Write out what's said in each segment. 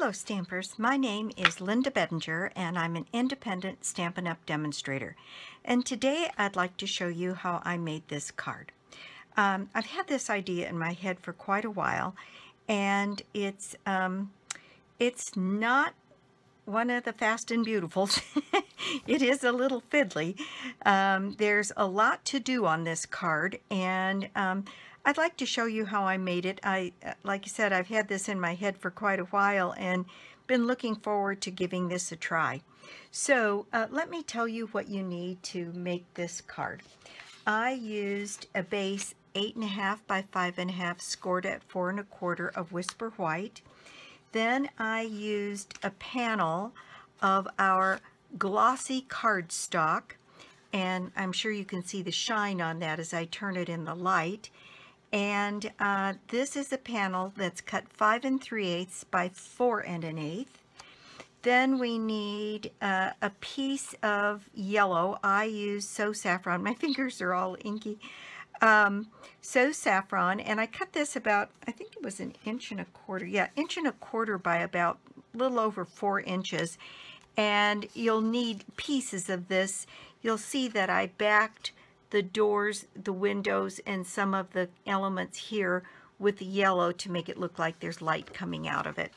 Hello Stampers, my name is Linda Bedinger and I'm an independent Stampin' Up! Demonstrator. And today I'd like to show you how I made this card. I've had this idea in my head for quite a while, and it's not one of the fast and beautifuls. It is a little fiddly. There's a lot to do on this card, and I'd like to show you how I made it. Like I said, I've had this in my head for quite a while and been looking forward to giving this a try. So let me tell you what you need to make this card. I used a base 8.5 by 5.5 scored at 4 1/4 of Whisper White. Then I used a panel of our glossy cardstock, and I'm sure you can see the shine on that as I turn it in the light. And this is a panel that's cut 5 3/8 by 4 1/8. Then we need a piece of yellow. I use So Saffron. My fingers are all inky. So Saffron, and I cut this about, I think it was 1 1/4 inches. Yeah, 1 1/4 inches by about a little over 4 inches. And you'll need pieces of this. You'll see that I backed the doors, the windows, and some of the elements here with the yellow to make it look like there's light coming out of it.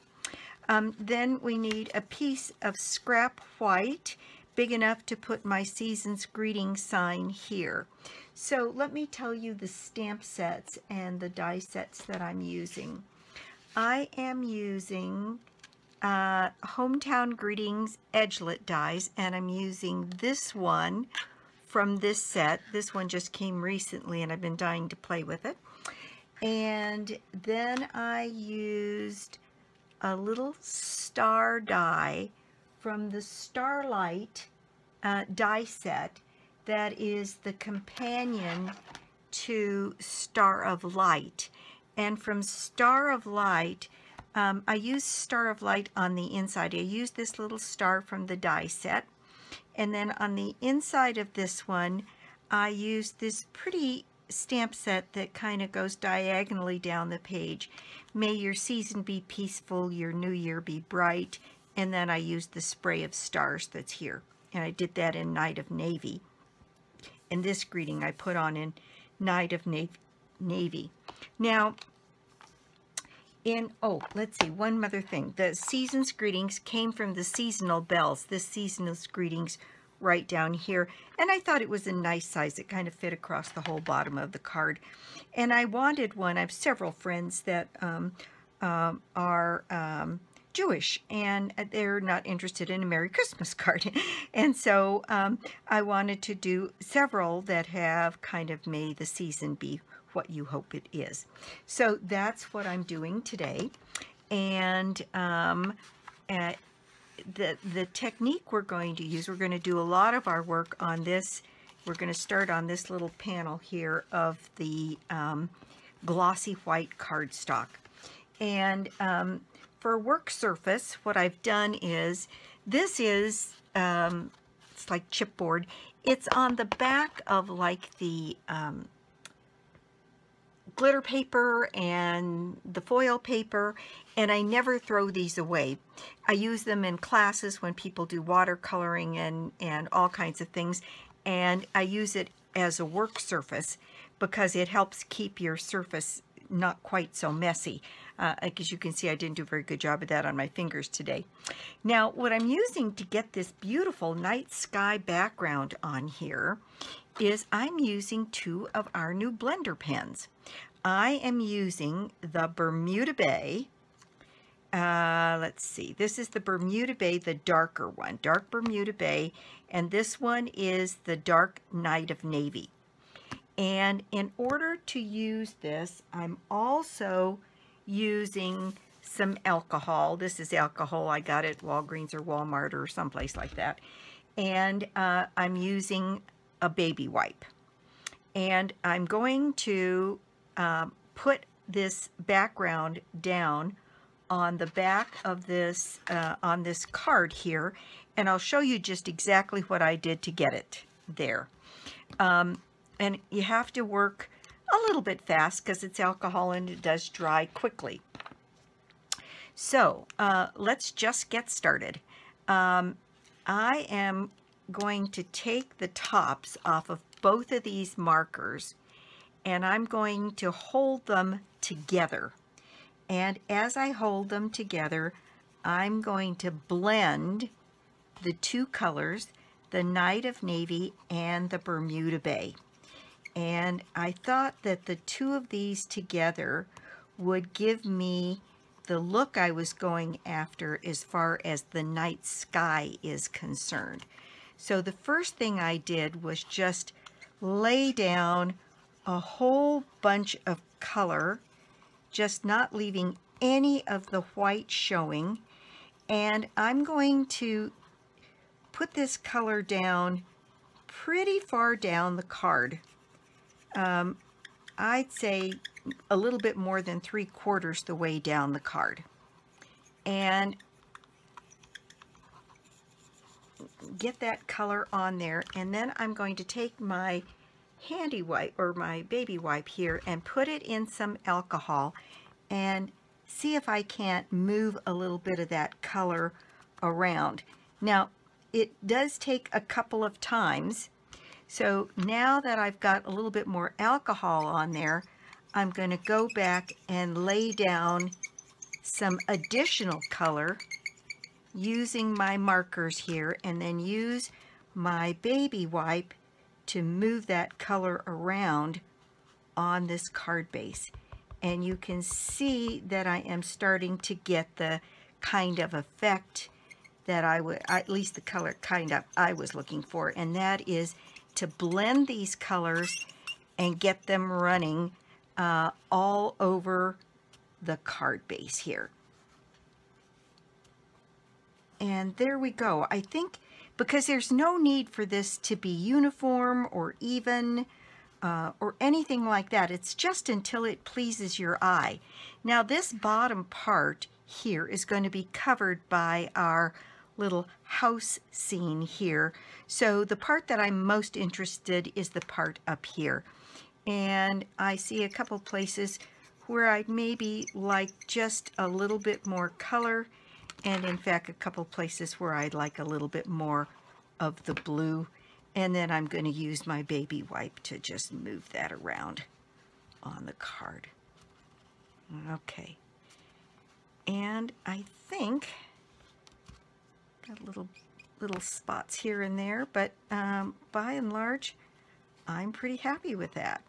Then we need a piece of scrap white, big enough to put my Season's Greeting sign here. So let me tell you the stamp sets and the die sets that I'm using. I am using Hometown Greetings Edgelit dies, and I'm using this one from this set. This one just came recently and I've been dying to play with it. And then I used a little star die from the Starlight die set that is the companion to Star of Light. And from Star of Light, I used Star of Light on the inside. I used this little star from the die set. And then on the inside of this one, I used this pretty stamp set that kind of goes diagonally down the page. May your season be peaceful, your new year be bright. And then I used the spray of stars that's here. And I did that in Night of Navy. And this greeting I put on in Night of Navy. Now, let's see, one other thing. The Season's Greetings came from the seasonal bells. This Season's Greetings right down here. And I thought it was a nice size. It kind of fit across the whole bottom of the card. And I wanted one. I have several friends that are Jewish, and they're not interested in a Merry Christmas card. And so I wanted to do several that have kind of May the season be what you hope it is. So that's what I'm doing today. And the technique we're going to use, we're going to do a lot of our work on this. We're going to start on this little panel here of the glossy white cardstock. And for work surface, what I've done is, this is, it's like chipboard. It's on the back of like the glitter paper and the foil paper, and I never throw these away. I use them in classes when people do watercoloring and all kinds of things, and I use it as a work surface because it helps keep your surface not quite so messy. As you can see, I didn't do a very good job of that on my fingers today. Now, what I'm using to get this beautiful night sky background on here is I'm using 2 of our new blender pens. I am using the Bermuda Bay. Let's see, this is the Bermuda Bay, the darker one, dark Bermuda Bay, and this one is the dark Night of Navy. And in order to use this, I'm also using some alcohol. This is alcohol. I got it at Walgreens or Walmart or someplace like that. And I'm using a baby wipe. And I'm going to put this background down on the back of this, on this card here. And I'll show you just exactly what I did to get it there. And you have to work a little bit fast because it's alcohol and it does dry quickly. So let's just get started. I am going to take the tops off of both of these markers, and I'm going to hold them together. And as I hold them together, I'm going to blend the two colors, the Night of Navy and the Bermuda Bay. And I thought that the two of these together would give me the look I was going after as far as the night sky is concerned. So the first thing I did was just lay down a whole bunch of color, just not leaving any of the white showing. And I'm going to put this color down pretty far down the card. I'd say a little bit more than 3/4 the way down the card. And get that color on there, and then I'm going to take my handy wipe or my baby wipe here and put it in some alcohol and see if I can't move a little bit of that color around. Now, it does take a couple of times. So now that I've got a little bit more alcohol on there, I'm going to go back and lay down some additional color using my markers here, and then use my baby wipe to move that color around on this card base. And you can see that I am starting to get the kind of effect that at least the color kind of I was looking for, and that is to blend these colors and get them running all over the card base here. And there we go. I think because there's no need for this to be uniform or even or anything like that. It's just until it pleases your eye. Now this bottom part here is going to be covered by our little house scene here. So the part that I'm most interested is the part up here. And I see a couple places where I'd maybe like just a little bit more color, and in fact a couple places where I'd like a little bit more of the blue. And then I'm going to use my baby wipe to just move that around on the card. Okay. And I think got little spots here and there, but by and large, I'm pretty happy with that.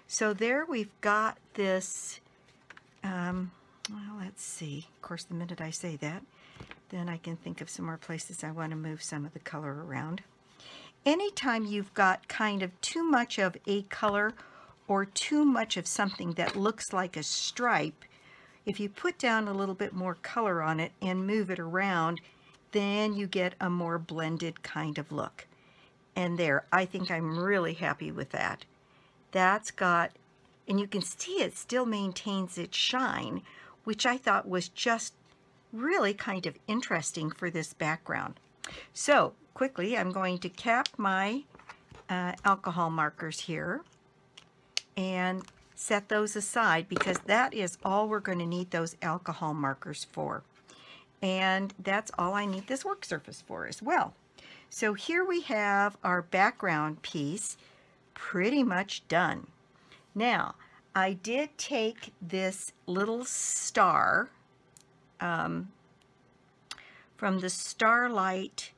So there we've got this, well, let's see. Of course, the minute I say that, then I can think of some more places I want to move some of the color around. Anytime you've got kind of too much of a color or too much of something that looks like a stripe, if you put down a little bit more color on it and move it around, then you get a more blended kind of look. And there, I think I'm really happy with that. That's got, and you can see it still maintains its shine, which I thought was just really kind of interesting for this background. So quickly, I'm going to cap my alcohol markers here and set those aside, because that is all we're going to need those alcohol markers for. And that's all I need this work surface for as well. So here we have our background piece pretty much done. Now, I did take this little star from the Starlight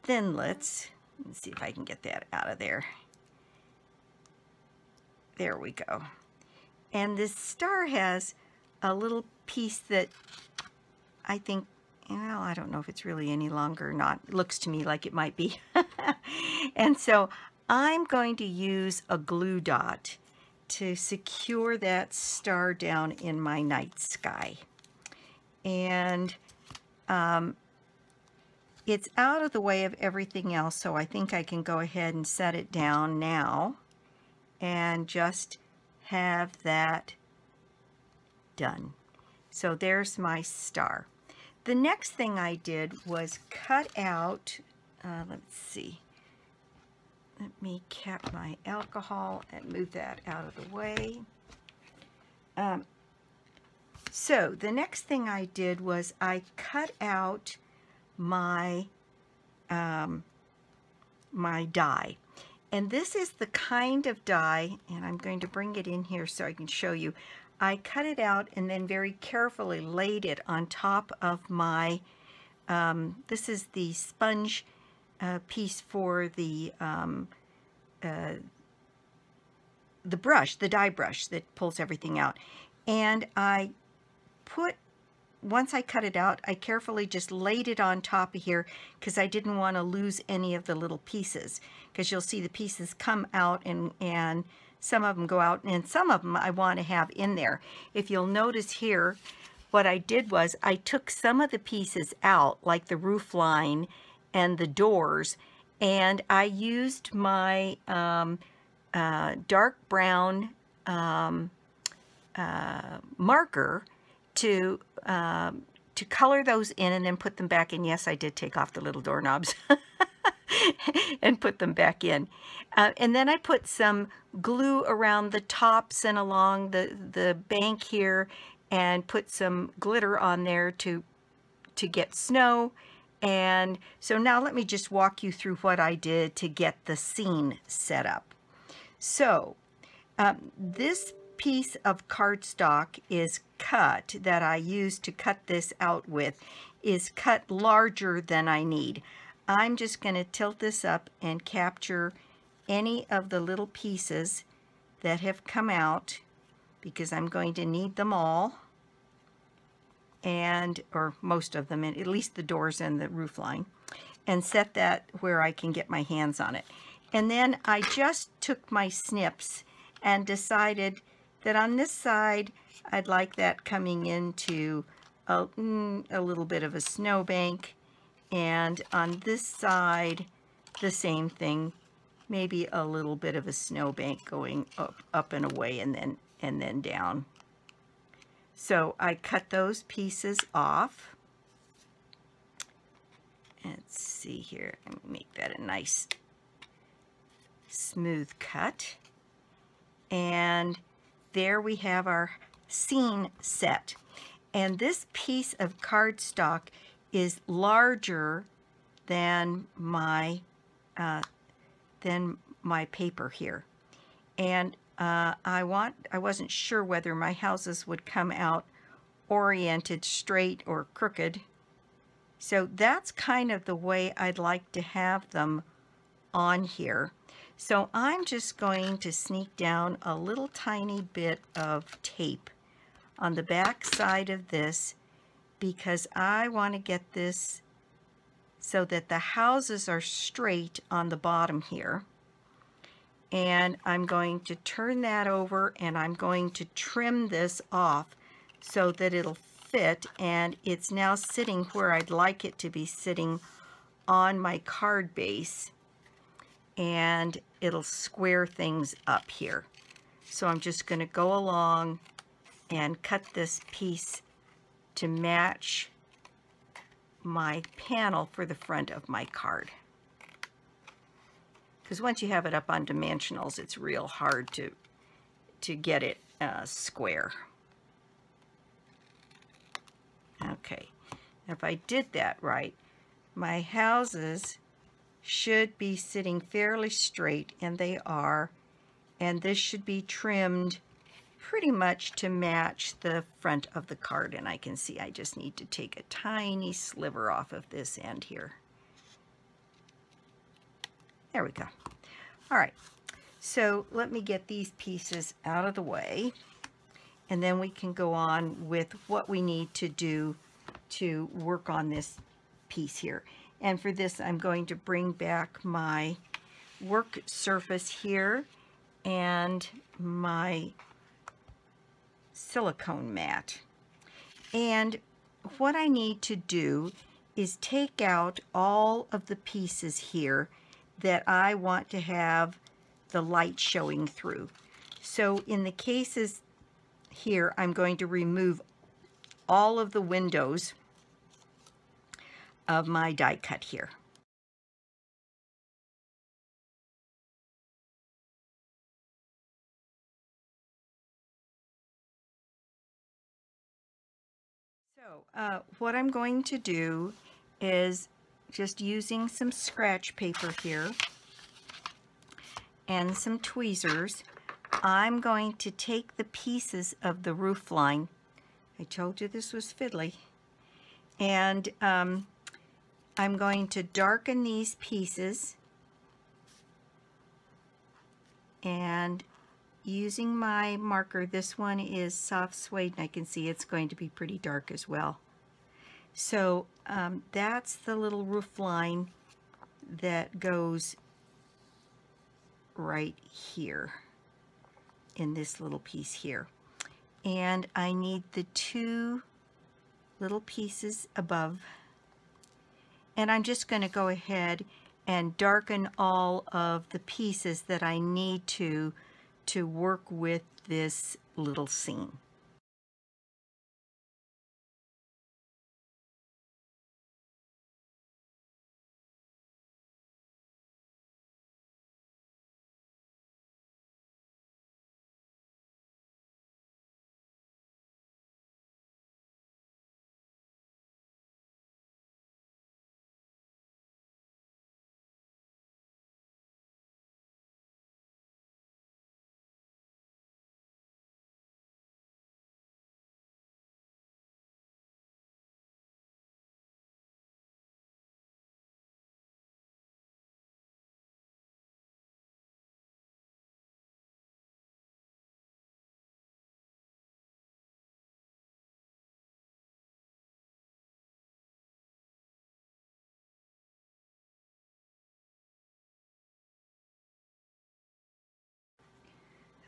Thinlits. Let's see if I can get that out of there. There we go. And this star has a little piece that I think, well, I don't know if it's really any longer or not. It looks to me like it might be. And so I'm going to use a glue dot to secure that star down in my night sky. And it's out of the way of everything else, so I think I can go ahead and set it down now and just have that done. So there's my star. The next thing I did was cut out, let's see, let me cap my alcohol and move that out of the way. So the next thing I did was I cut out my my die. And this is the kind of die, and I'm going to bring it in here so I can show you. I cut it out and then very carefully laid it on top of my, this is the sponge piece for the brush, the die brush that pulls everything out. And I put, once I cut it out, I carefully just laid it on top of here because I didn't want to lose any of the little pieces, because you'll see the pieces come out and some of them go out and some of them I want to have in there. If you'll notice here, what I did was I took some of the pieces out, like the roof line and the doors, and I used my dark brown marker to color those in and then put them back in. Yes, I did take off the little doorknobs and put them back in. And then I put some glue around the tops and along the bank here, and put some glitter on there to get snow. And so now let me just walk you through what I did to get the scene set up. So this piece of cardstock is cut, that I used to cut this out with, is cut larger than I need. I'm just going to tilt this up and capture any of the little pieces that have come out, because I'm going to need them all, and or most of them, at least the doors and the roof line, and set that where I can get my hands on it. And then I just took my snips and decided that on this side I'd like that coming into a little bit of a snowbank, and on this side the same thing, maybe a little bit of a snowbank going up and away and then down. So I cut those pieces off. Let's see here, let me make that a nice smooth cut. And there we have our scene set. And this piece of cardstock is larger than my paper here. And I wasn't sure whether my houses would come out oriented straight or crooked. So that's kind of the way I'd like to have them on here. So I'm just going to sneak down a little tiny bit of tape on the back side of this, because I want to get this so that the houses are straight on the bottom here. And I'm going to turn that over, and I'm going to trim this off so that it'll fit, and it's now sitting where I'd like it to be sitting on my card base, and it'll square things up here. So I'm just going to go along and cut this piece to match my panel for the front of my card. Because once you have it up on dimensionals, it's real hard to get it square. Okay, if I did that right, my houses should be sitting fairly straight, and they are, and this should be trimmed pretty much to match the front of the card. And I can see I just need to take a tiny sliver off of this end here. There we go. All right, so let me get these pieces out of the way, and then we can go on with what we need to do to work on this piece here. And for this, I'm going to bring back my work surface here and my silicone mat. And what I need to do is take out all of the pieces here that I want to have the light showing through. So in the cases here, I'm going to remove all of the windows of my die cut here. So, what I'm going to do is just using some scratch paper here and some tweezers, I'm going to take the pieces of the roof line. I told you this was fiddly. And I'm going to darken these pieces, and using my marker, this one is soft suede, and I can see it's going to be pretty dark as well. So that's the little roof line that goes right here in this little piece here. And I need the two little pieces above. And I'm just going to go ahead and darken all of the pieces that I need to work with this little scene.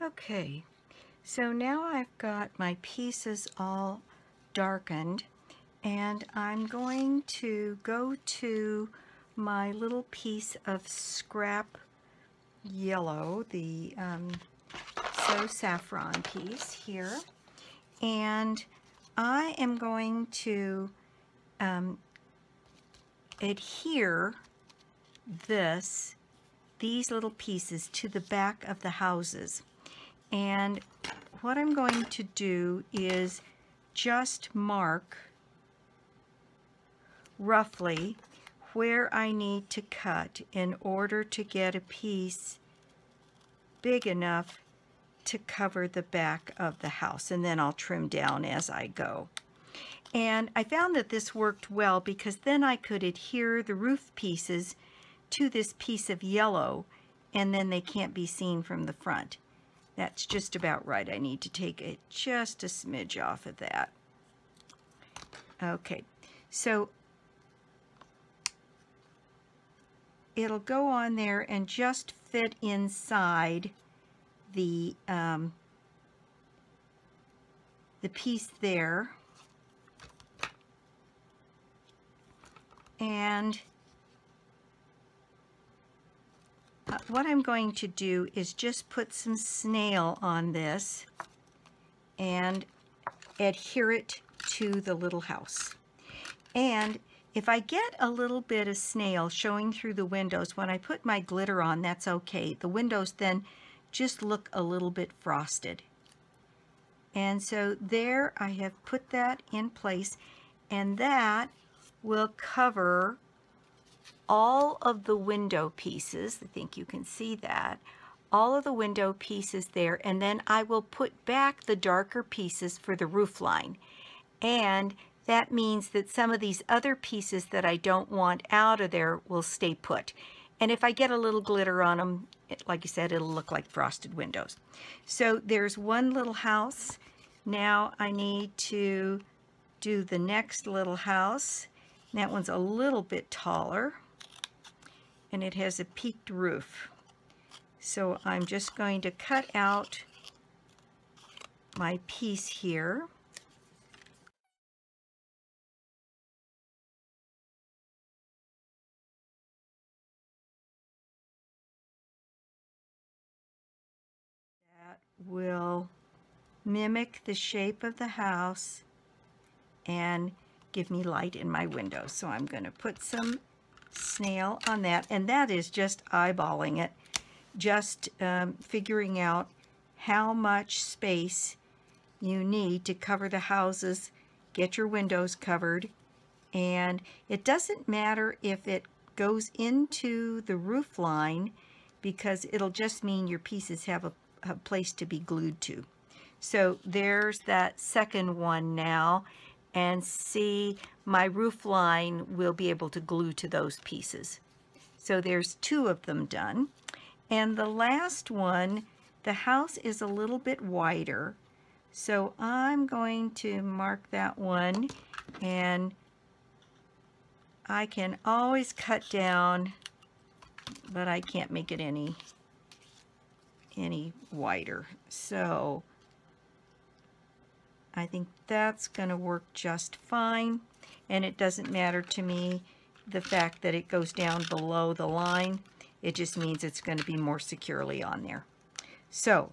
Okay, so now I've got my pieces all darkened, and I'm going to go to my little piece of scrap yellow, the So Saffron piece here, and I am going to adhere these little pieces to the back of the houses. And what I'm going to do is just mark roughly where I need to cut in order to get a piece big enough to cover the back of the house, and then I'll trim down as I go. And I found that this worked well because then I could adhere the roof pieces to this piece of yellow, and then they can't be seen from the front. That's just about right. I need to take it just a smidge off of that. Okay, so it'll go on there and just fit inside the piece there. And what I'm going to do is just put some snail on this and adhere it to the little house. And if I get a little bit of snail showing through the windows, when I put my glitter on, that's okay. The windows then just look a little bit frosted. And so there I have put that in place, and that will cover all of the window pieces. I think you can see that. All of the window pieces there, and then I will put back the darker pieces for the roof line. And that means that some of these other pieces that I don't want out of there will stay put. And if I get a little glitter on them, like I said, it'll look like frosted windows. So there's one little house. Now I need to do the next little house. That one's a little bit taller, and it has a peaked roof. So I'm just going to cut out my piece here. That will mimic the shape of the house and give me light in my windows. So I'm going to put some snail on that, and that is just eyeballing it, just figuring out how much space you need to cover the houses, get your windows covered. And it doesn't matter if it goes into the roof line, because it'll just mean your pieces have a place to be glued to. So there's that second one now, and see, my roof line will be able to glue to those pieces. So there's 2 of them done. And the last one, the house is a little bit wider, so I'm going to mark that one, and I can always cut down, but I can't make it any wider. So I think that's going to work just fine, and it doesn't matter to me the fact that it goes down below the line. It just means it's going to be more securely on there. So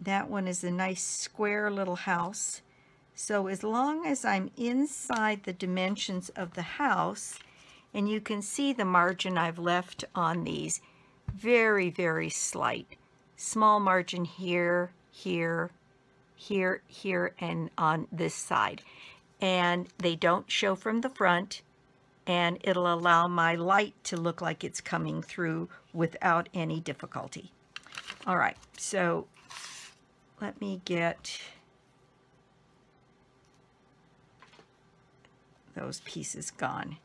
that one is a nice square little house. So as long as I'm inside the dimensions of the house, and you can see the margin I've left on these, very, very slight. Small margin here, here, here, here, and on this side. And they don't show from the front, and it'll allow my light to look like it's coming through without any difficulty. All right, so let me get those pieces gone.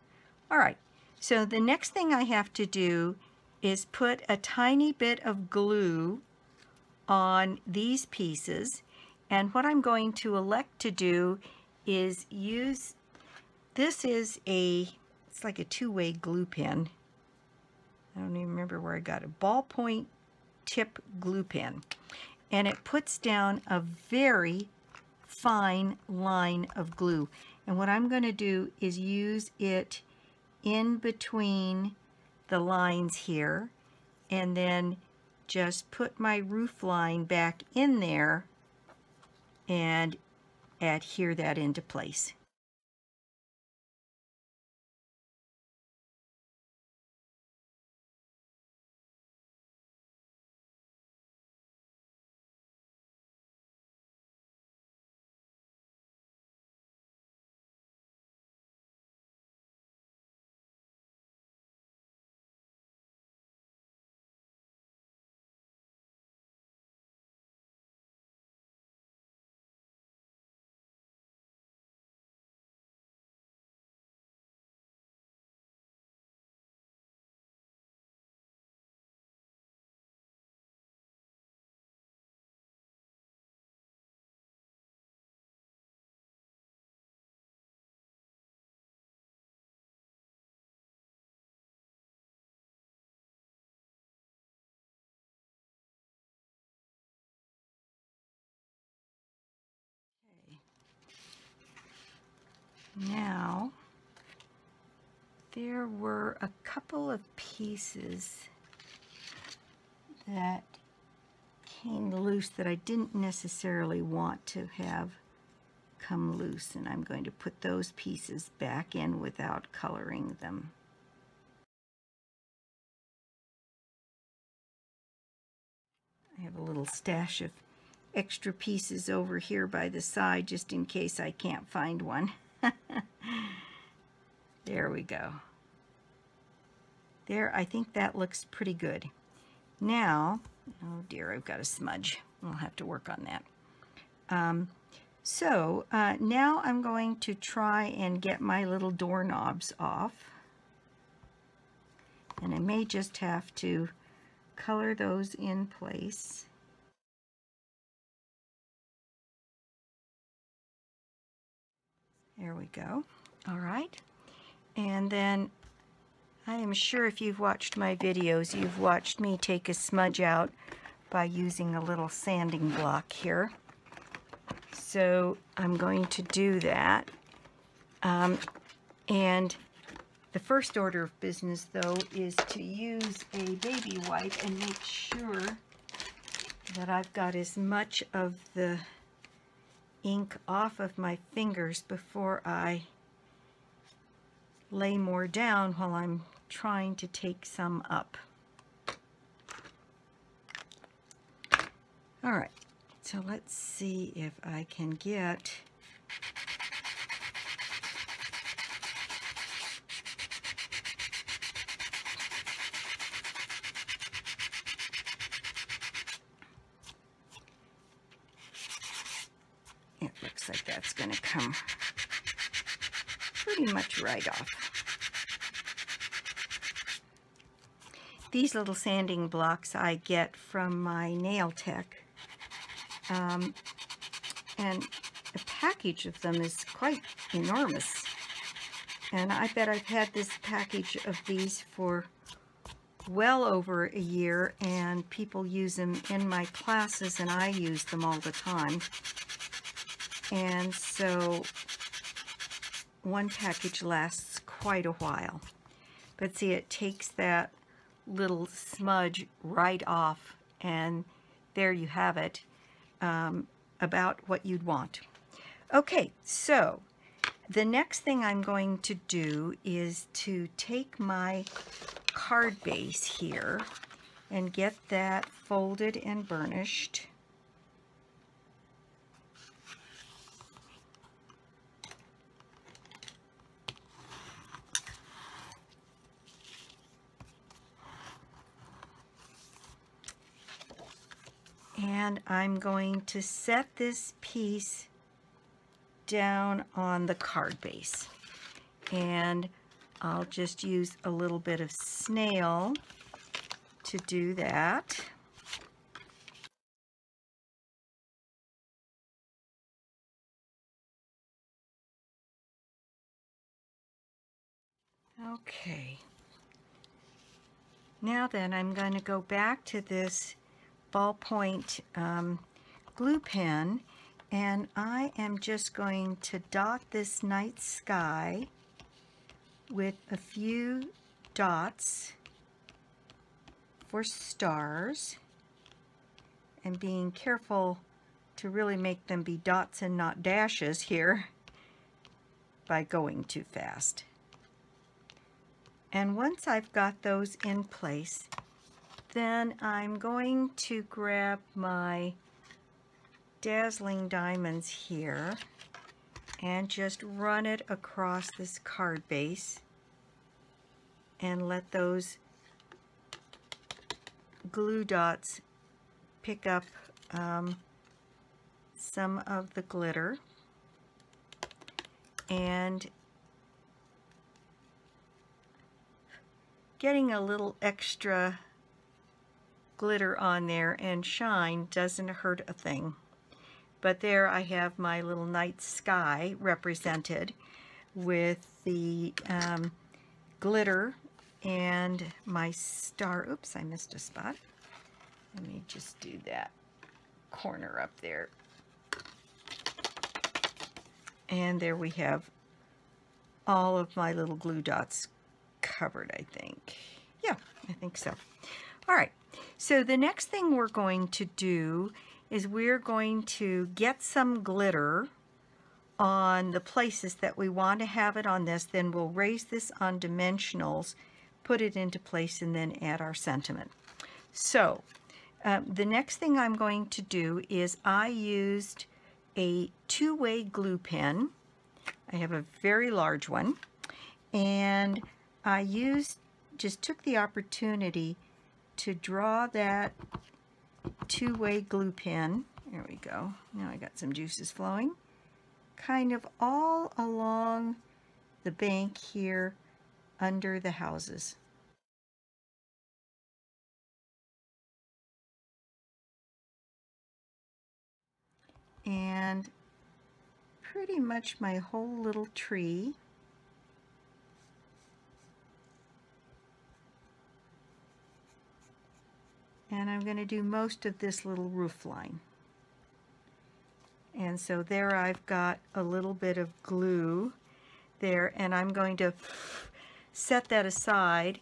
All right, so the next thing I have to do is put a tiny bit of glue on these pieces. And what I'm going to elect to do is use, this is it's like a 2-way glue pen. I don't even remember where I got it. Ballpoint tip glue pen. And it puts down a very fine line of glue. And what I'm going to do is use it in between the lines here, and then just put my roof line back in there and adhere that into place. Now, there were a couple of pieces that came loose that I didn't necessarily want to have come loose, and I'm going to put those pieces back in without coloring them. I have a little stash of extra pieces over here by the side just in case I can't find one. There we go. There, I think that looks pretty good. Now, oh dear, I've got a smudge. I'll have to work on that. Now I'm going to try and get my little doorknobs off. And I may just have to color those in place. There we go. All right. And then I am sure if you've watched my videos, you've watched me take a smudge out by using a little sanding block here. So I'm going to do that. And the first order of business, though, is to use a baby wipe and make sure that I've got as much of the ink off of my fingers before I lay more down while I'm trying to take some up. All right, so let's see if I can get looks like that's going to come pretty much right off. These little sanding blocks I get from my nail tech, and the package of them is quite enormous. And I bet I've had this package of these for well over a year, and people use them in my classes, and I use them all the time. And so one package lasts quite a while. But see, it takes that little smudge right off, and there you have it, about what you'd want. Okay, so the next thing I'm going to do is to take my card base here and get that folded and burnished. And I'm going to set this piece down on the card base. And I'll just use a little bit of snail to do that. Okay. Now then, I'm going to go back to this ballpoint glue pen, and I am just going to dot this night sky with a few dots for stars, and being careful to really make them be dots and not dashes here by going too fast. And once I've got those in place, then I'm going to grab my Dazzling Diamonds here and just run it across this card base and let those glue dots pick up some of the glitter. And getting a little extra glitter on there and shine doesn't hurt a thing. But there I have my little night sky represented with the glitter and my star. Oops, I missed a spot. Let me just do that corner up there. And there we have all of my little glue dots covered, I think. Yeah, I think so. All right, so the next thing we're going to do is we're going to get some glitter on the places that we want to have it on this. Then we'll raise this on dimensionals, put it into place, and then add our sentiment. So the next thing I'm going to do is I used a two-way glue pen. I have a very large one, and I just took the opportunity to draw that two-way glue pen. There we go. Now I got some juices flowing. Kind of all along the bank here under the houses. And pretty much my whole little tree. And I'm going to do most of this little roof line. And so there I've got a little bit of glue there, and I'm going to set that aside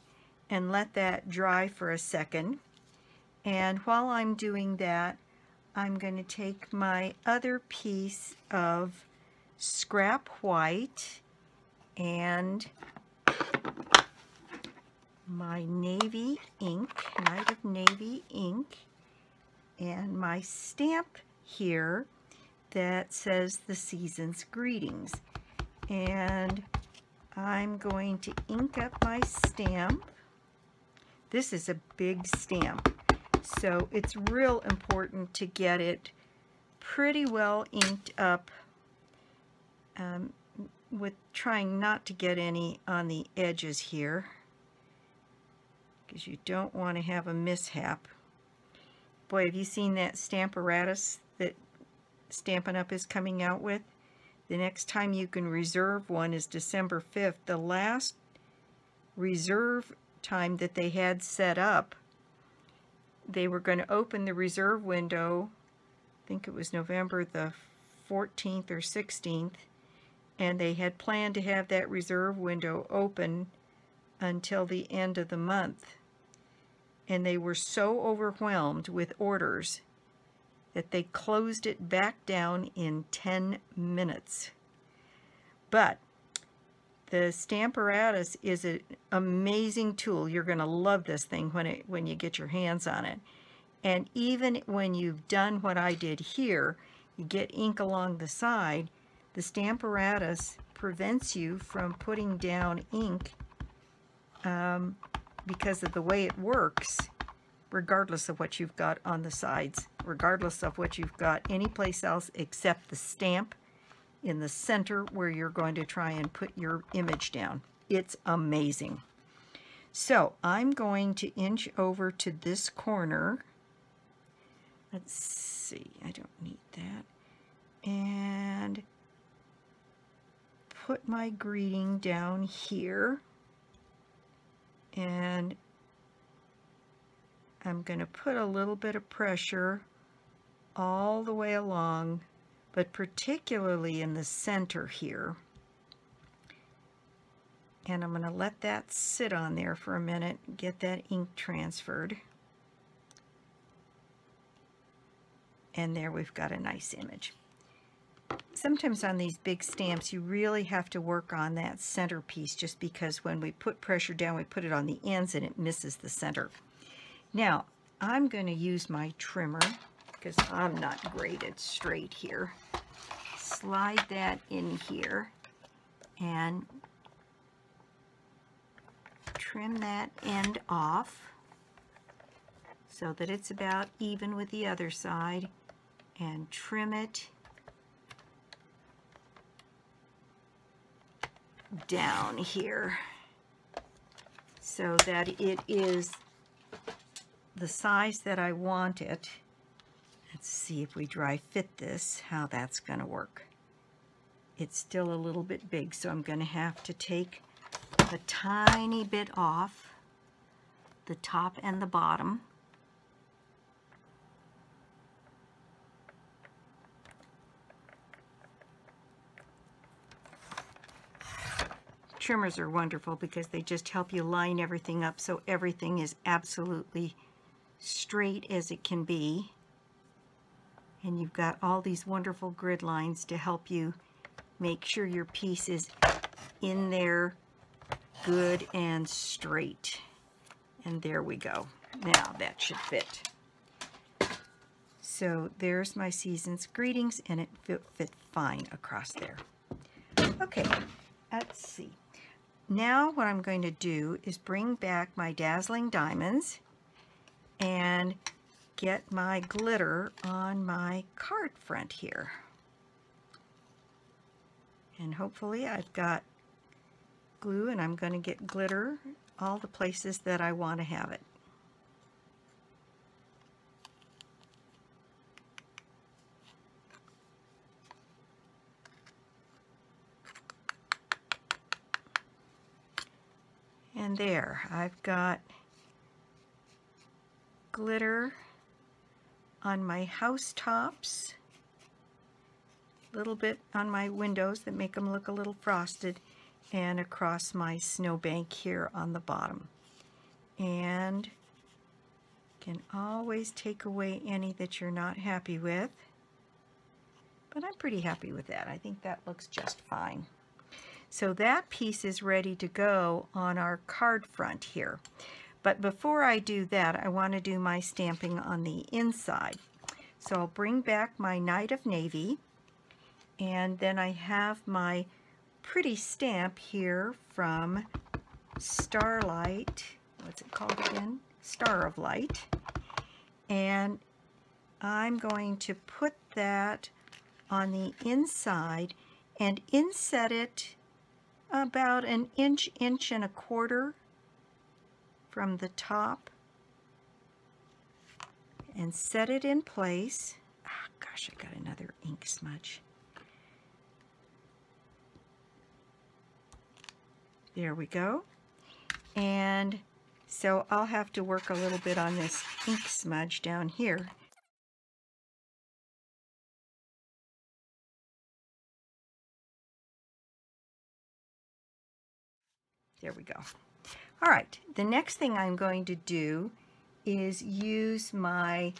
and let that dry for a second. And while I'm doing that, I'm going to take my other piece of scrap white and my navy ink, Night of Navy ink, and my stamp here that says the season's greetings. And I'm going to ink up my stamp. This is a big stamp, so it's real important to get it pretty well inked up with trying not to get any on the edges here, because you don't want to have a mishap. Boy, have you seen that Stamparatus that Stampin' Up! Is coming out with? The next time you can reserve one is December 5th. The last reserve time that they had set up, they were going to open the reserve window, I think it was November the 14th or 16th, and they had planned to have that reserve window open until the end of the month. And they were so overwhelmed with orders that they closed it back down in 10 minutes. But the Stamparatus is an amazing tool. You're going to love this thing when you get your hands on it. And even when you've done what I did here, you get ink along the side, the Stamparatus prevents you from putting down ink because of the way it works, regardless of what you've got on the sides, regardless of what you've got anyplace else except the stamp in the center where you're going to try and put your image down. It's amazing. So I'm going to inch over to this corner. Let's see, I don't need that. And put my greeting down here. And I'm going to put a little bit of pressure all the way along, but particularly in the center here. And I'm going to let that sit on there for a minute, get that ink transferred. And there we've got a nice image. Sometimes on these big stamps you really have to work on that centerpiece, just because when we put pressure down we put it on the ends and it misses the center. Now I'm going to use my trimmer because I'm not graded straight here. Slide that in here and trim that end off so that it's about even with the other side, and trim it down here so that it is the size that I want it. Let's see if we dry fit this, how that's going to work. It's still a little bit big, so I'm going to have to take a tiny bit off the top and the bottom. Trimmers are wonderful because they just help you line everything up so everything is absolutely straight as it can be. And you've got all these wonderful grid lines to help you make sure your piece is in there good and straight. And there we go. Now that should fit. So there's my season's greetings, and it fit fine across there. Okay, let's see. Now what I'm going to do is bring back my Dazzling Diamonds and get my glitter on my card front here. And hopefully I've got glue, and I'm going to get glitter all the places that I want to have it. And there, I've got glitter on my house tops, a little bit on my windows that make them look a little frosted, and across my snowbank here on the bottom. And can always take away any that you're not happy with, but I'm pretty happy with that. I think that looks just fine. So that piece is ready to go on our card front here. But before I do that, I want to do my stamping on the inside. So I'll bring back my Night of Navy, and then I have my pretty stamp here from Starlight. What's it called again? Star of Light. And I'm going to put that on the inside, and inset it about an inch, inch and a quarter from the top, and set it in place. Ah, gosh, I got another ink smudge. There we go. And so I'll have to work a little bit on this ink smudge down here. There we go. All right, the next thing I'm going to do is use my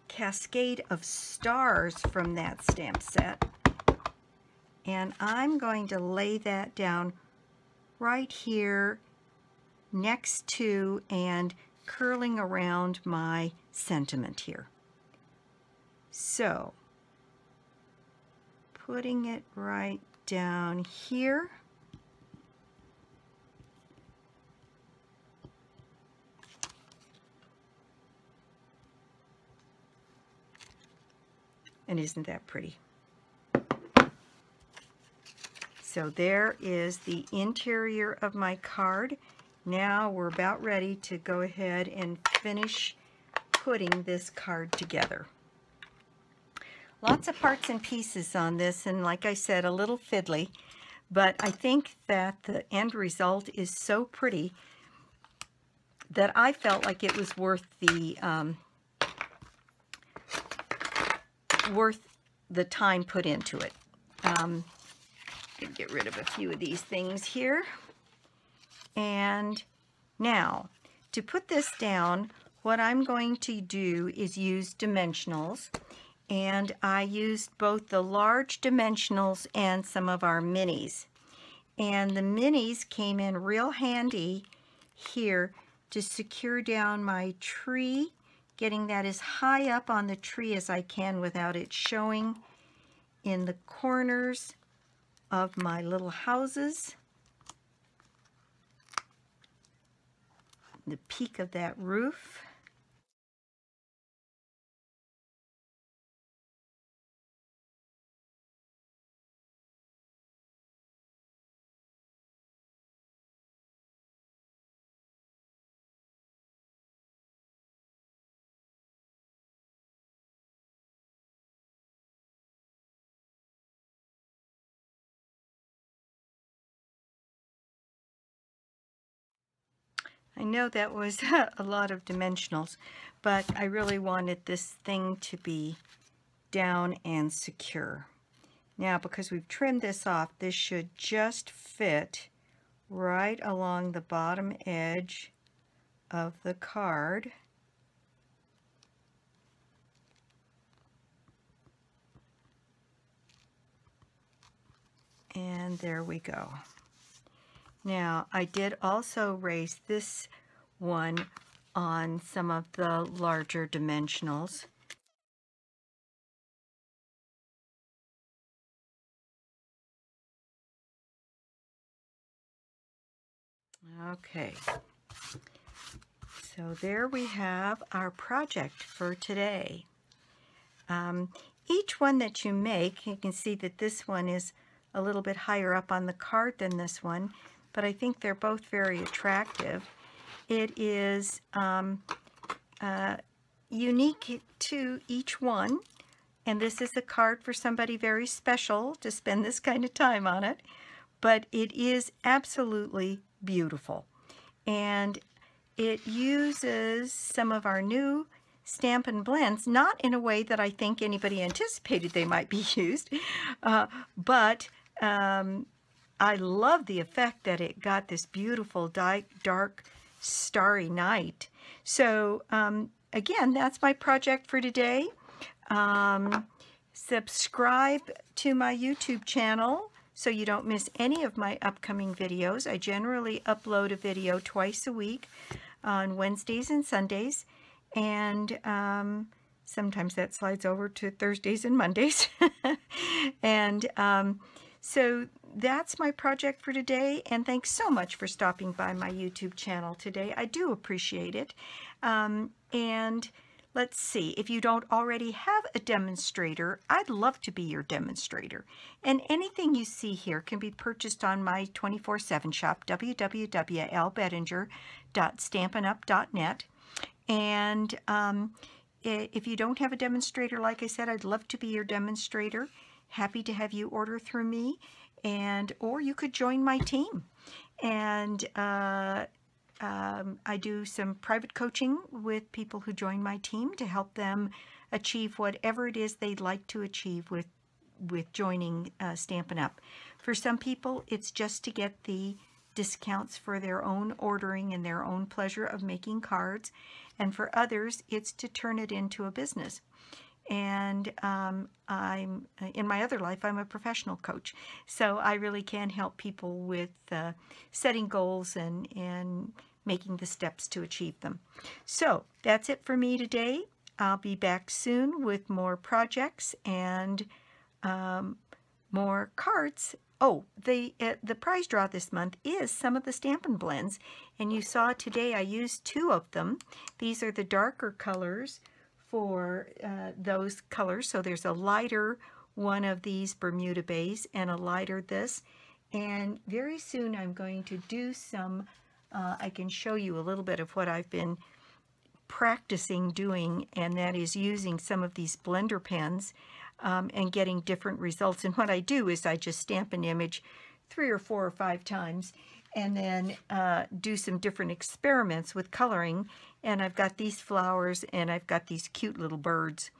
cascade of stars from that stamp set, and I'm going to lay that down right here next to and curling around my sentiment here. So putting it right down here. And isn't that pretty? So there is the interior of my card. Now we're about ready to go ahead and finish putting this card together. Lots of parts and pieces on this, and like I said, a little fiddly, but I think that the end result is so pretty that I felt like it was worth the time put into it. Get rid of a few of these things here. And now, to put this down, what I'm going to do is use dimensionals. And I used both the large dimensionals and some of our minis. And the minis came in real handy here to secure down my tree, getting that as high up on the tree as I can without it showing in the corners of my little houses. The peak of that roof. I know that was a lot of dimensionals, but I really wanted this thing to be down and secure. Now, because we've trimmed this off, this should just fit right along the bottom edge of the card. And there we go. Now, I did also raise this one on some of the larger dimensionals. Okay, so there we have our project for today. Each one that you make, you can see that this one is a little bit higher up on the card than this one, but I think they're both very attractive. It is unique to each one, and this is a card for somebody very special to spend this kind of time on it, but it is absolutely beautiful. And it uses some of our new Stampin' Blends, not in a way that I think anybody anticipated they might be used, but I love the effect that it got, this beautiful dark starry night. So again, that's my project for today. Subscribe to my YouTube channel so you don't miss any of my upcoming videos. I generally upload a video twice a week on Wednesdays and Sundays, and sometimes that slides over to Thursdays and Mondays. And so that's my project for today, and thanks so much for stopping by my YouTube channel today. I do appreciate it. And let's see, if you don't already have a demonstrator, I'd love to be your demonstrator. And anything you see here can be purchased on my 24/7 shop, www.lbedinger.stampinup.net. And if you don't have a demonstrator, like I said, I'd love to be your demonstrator. Happy to have you order through me, or you could join my team. And I do some private coaching with people who join my team to help them achieve whatever it is they'd like to achieve with joining Stampin' Up. For some people, it's just to get the discounts for their own ordering and their own pleasure of making cards. And for others, it's to turn it into a business. And I'm in my other life, I'm a professional coach, so I really can help people with setting goals and making the steps to achieve them. So that's it for me today. I'll be back soon with more projects and more cards. Oh, the prize draw this month is some of the Stampin' Blends, and you saw today I used 2 of them. These are the darker colors for those colors. So there's a lighter one of these Bermuda Bays and a lighter this. And very soon I'm going to do some, I can show you a little bit of what I've been practicing doing, and that is using some of these blender pens and getting different results. And what I do is I just stamp an image 3 or 4 or 5 times and then do some different experiments with coloring. And I've got these flowers and I've got these cute little birds.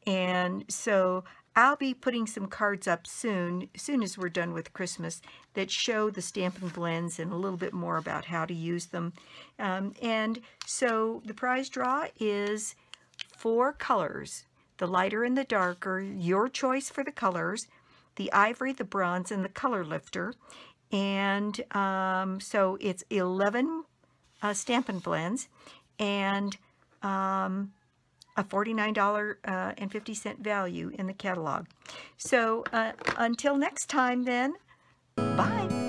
And so I'll be putting some cards up soon as we're done with Christmas, that show the Stampin' Blends and a little bit more about how to use them. And so the prize draw is 4 colors, the lighter and the darker, your choice for the colors, the ivory, the bronze, and the color lifter. And so it's 11 Stampin' Blends and a $49.50 value in the catalog. So until next time then, bye.